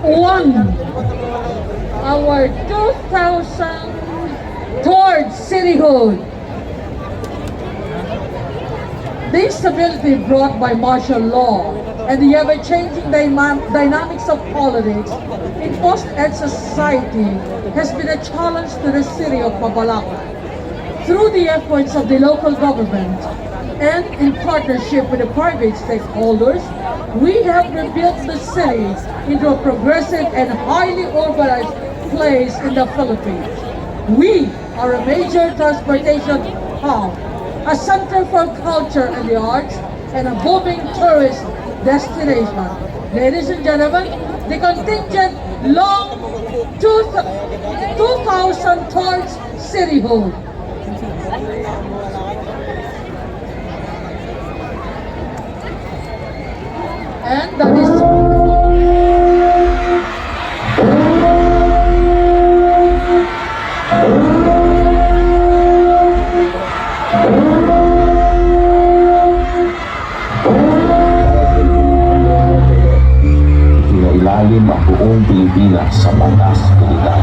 won our 2000 towards cityhood. The stability brought by martial law and the ever-changing dynamics of politics in post-ed society has been a challenge to the city of Mabalacat. Through the efforts of the local government and in partnership with the private stakeholders, we have rebuilt the city into a progressive and highly urbanized place in the Philippines. We are a major transportation hub, a center for culture and the arts, and a booming tourist destination. Ladies and gentlemen, the Contingent long 2000 towards cityhood. And that is ilalim ang buong Pilipinas sa batas militar.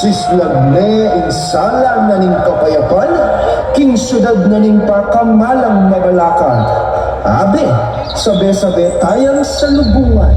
Sislag ne insala na ning kapayapan, king syudad na ning pakamalang Mabalacat. Abe, sabe-sabe tayang sa lubungan.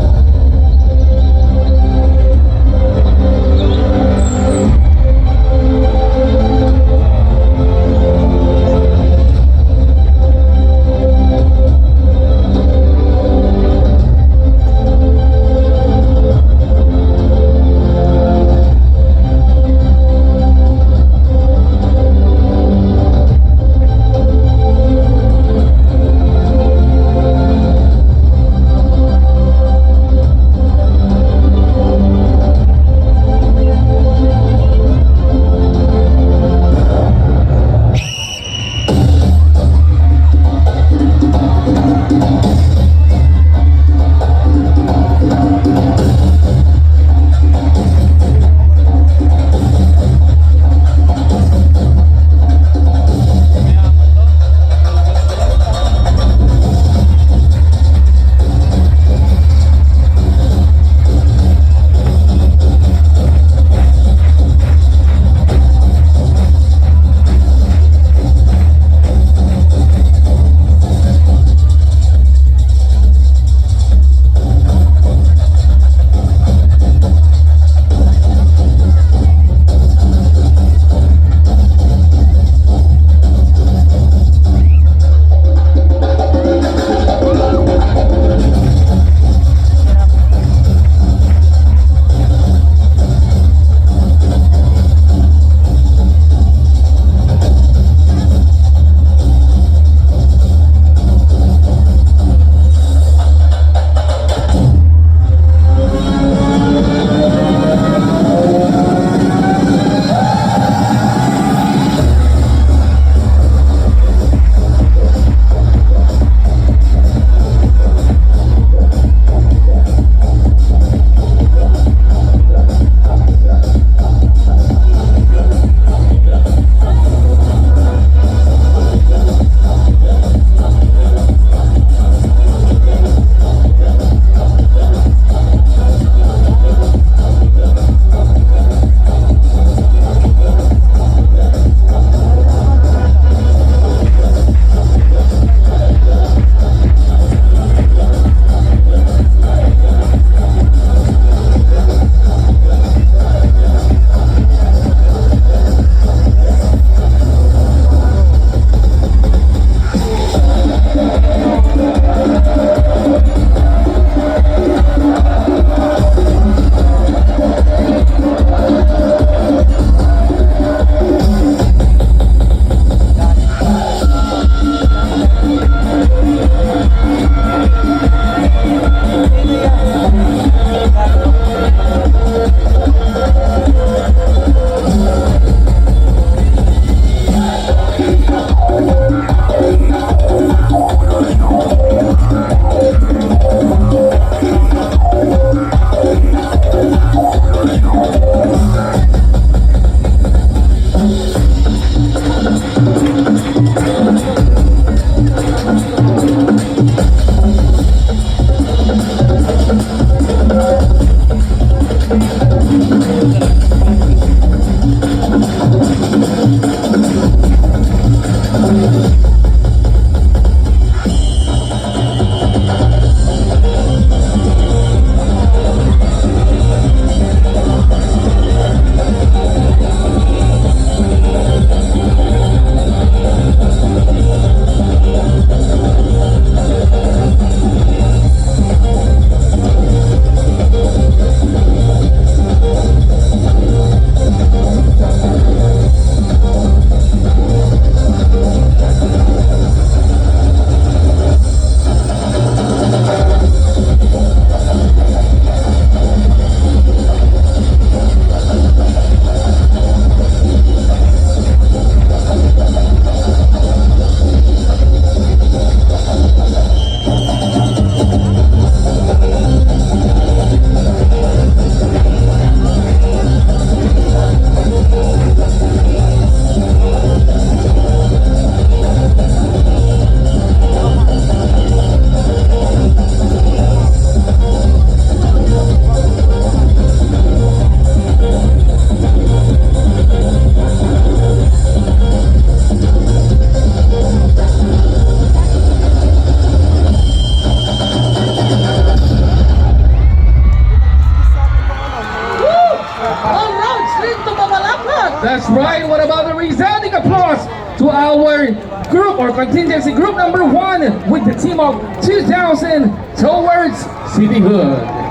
another resounding applause to our group or contingency group number 1 with the team of 2000 towards cityhood.